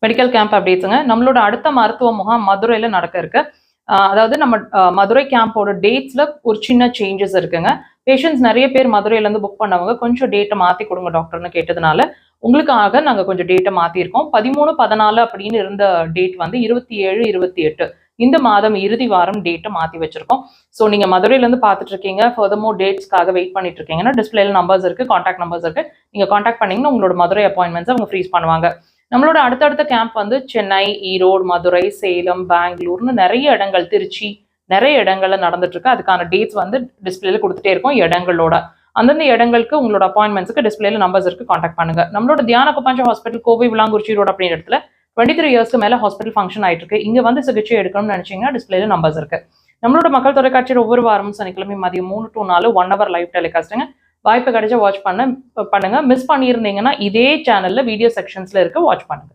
Medical camp அப்டேட்ஸுங்க. நம்மளோட அடுத்த மருத்துவ முகாம் மதுரையில் நடக்க இருக்கு. அதாவது நம்ம மதுரை கேம்போட டேட்ஸில் ஒரு சின்ன சேஞ்சஸ் இருக்குங்க. பேஷண்ட்ஸ் நிறைய பேர் மதுரையிலேருந்து புக் பண்ணவங்க கொஞ்சம் டேட்டை மாற்றி கொடுங்க டாக்டர்னு கேட்டதுனால உங்களுக்காக நாங்கள் கொஞ்சம் டேட்டை மாற்றிருக்கோம். 13, 14 அப்படின்னு இருந்த டேட் வந்து 27, 28 இந்த மாதம் இறுதி வாரம் டேட்டை மாற்றி வச்சிருக்கோம். ஸோ நீங்கள் மதுரையிலேருந்து பார்த்துட்டு இருக்கீங்க, ஃபர்தர்மோர் டேட்ஸ்க்காக வெயிட் பண்ணிட்டு இருக்கீங்கன்னா டிஸ்பிளேல நம்பர்ஸ் இருக்குது, கான்டாக்ட் நம்பர்ஸ் இருக்குது. நீங்கள் கான்டாக்ட் பண்ணிங்கன்னா உங்களோட மதுரை அப்பாயின்மெண்ட்ஸை அவங்க ஃப்ரீஸ் பண்ணுவாங்க. நம்மளோட அடுத்தடுத்த கேம்ப் வந்து சென்னை, ஈரோடு, மதுரை, சேலம், பெங்களூர்னு நிறைய இடங்கள், திருச்சி நிறைய இடங்கள்ல நடந்துட்டு இருக்கு. அதுக்கான டேட்ஸ் வந்து டிஸ்பிளேல கொடுத்துட்டே இருக்கும் இடங்களோட. அந்தந்த இடங்களுக்கு உங்களோட அப்பாயின்மெண்ட்ஸ்க்கு டிஸ்பிளேல நம்பர்ஸ் இருக்கு, கான்டாக்ட் பண்ணுங்க. நம்மளோட தியான குப்பாஞ்ச ஹாஸ்பிட்டல், கோவை விளாங்குறிச்சி ரோடு அப்படின்ற இடத்துல 23 இயர்ஸ்க்கு மேல ஹாஸ்பிட்டல் ஃபங்க்ஷன் ஆயிட்டு இருக்கு. இங்க வந்து சிகிச்சை எடுக்கணும்னு நினைச்சீங்கன்னா டிஸ்பிளேல நம்பர்ஸ் இருக்கு. நம்மளோட மக்கள் தொலைக்காட்சியில் ஒவ்வொரு வாரமும் சனிக்கிழமை மதியம் 3 to 4 1 hour லைவ் டெலிகாஸ்ட்டுங்க. வாய்ப்பு கிடைச்சா வாட்ச் பண்ணுங்க. மிஸ் பண்ணியிருந்தீங்கன்னா இதே சேனல்ல வீடியோ செக்ஷன்ஸ்ல இருக்கு, வாட்ச் பண்ணுங்க.